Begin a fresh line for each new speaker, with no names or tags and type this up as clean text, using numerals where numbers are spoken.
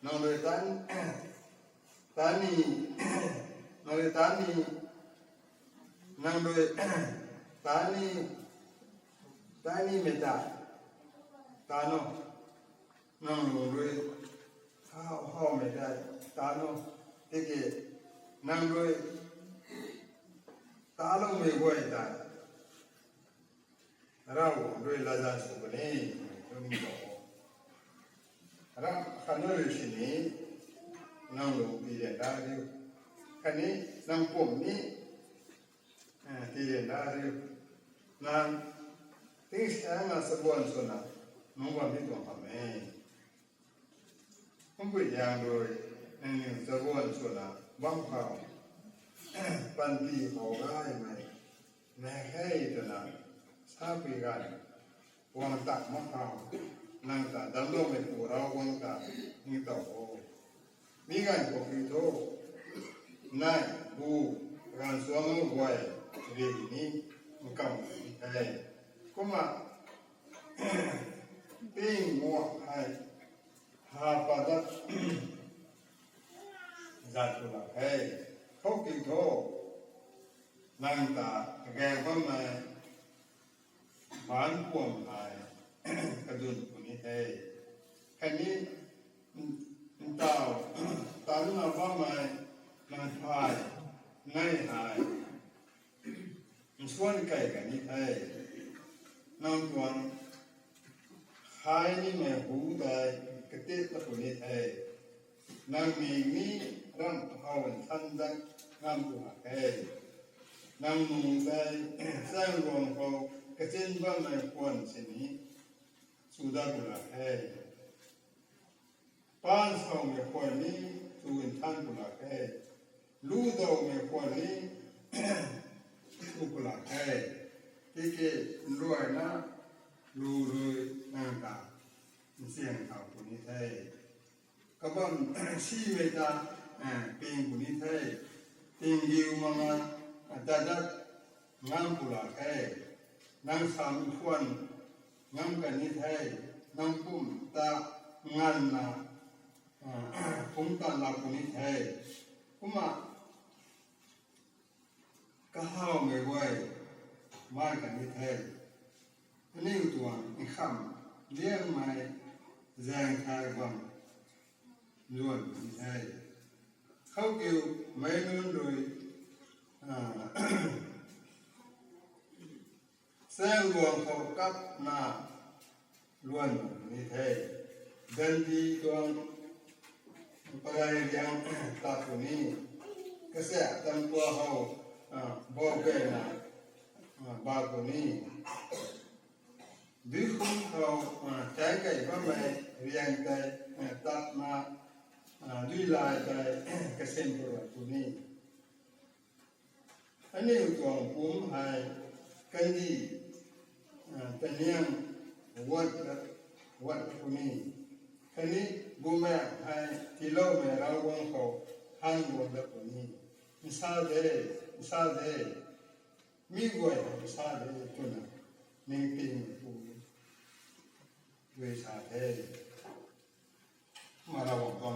นองเลยตันตานีนองเลยตานีนางเลยตานีเมตาตาโนนางเลยข้าวไม่ได้ตาโนที่เกนางเลยตาลงไม่ไหวตาเราด้วยลาจาสุกนี่ตรงนี้บอกเราขันนเลยสินี้นางลงตีเด่นได้เร็วคันนี้นางผมนี้ตีเด่นได้เร็วนางทิ้งแสงสบวนส่วนนั้นน้องว่าไม่ต้องทำเองผมพูดอย่างโดยสบวนส่วนนั้นว่างเปล่าปันตีเขาได้ไหมแม่ให้ตัวนั้นทราบไปกันวางตักมะพร้าวนางตาดำลงไปปูเราวางตานี่ต่อโอมีการปกปิดโตนายบูการสวมมือไว้เรียกนี้มันเก่าให้ก็มาปิ้งมัวให้หาปลาดัดจัดตุลาให้เขากินโตนางตาแกก็มาบ้านพวงหายกระดุนคนนี้ให้แค่นี้ตาลุนาบ้ามานังพายง่ายหายส่วนไก่กันนี้ให้นางตัวหายนี่แม่หูได้กระเตะตะคนนี้ให้นางมีนี้ร่ำเผาทันดักน้ำตัวให้นางมุงได้สร้างรวงเขากระเซ็นบ้านในควนเช่นนี้สุดาตัวให้ป้านสองเมฆวันนี้สู่อินทันกุลาแก่ลูดาวเมฆวันนี้สู่กุลาแก่ที่เกรวยนะรู้รวยนางตาเสียงข่าวคนนี้ไทยก็บ้านชีเมตาเป็นคนนี้ไทยเป็นยิวมาจัดงานกุลาแก่นางสามควนงานกันนี้ไทยนางปุ่มตางานนะผมตอนรับคนนี้ให้ผมก็เข้าไม่ไหวมากันนี้ให้นี่ตัวนี่คำเลี้ยงไม่แรงทายบังล้วนนี้ให้เขาเกี่ยวไม่นุ่นโดยแสงรวงเขากับหน้าล้วนนี้ให้เดินดีตัวปลายยังตาคนนี้ก็เสียตั้งตัวเขาบอกเกนะบาคนนี้ดิคุณเขาใจไก่ก็ไม่เรียงใจตัดมาดุลายใจก็เส้นตัวคนนี้อันนี้ตัวผมให้กันดีแต่เนี้ยวัดคนนี้คันนี้บุญแม่ให้ที่โลกแม่เราวงเขาหันวงแบบนี้มิซาเดมีกวยมิซาเดตุนะนิ่งปิงปูเวชาเดมาเราบอก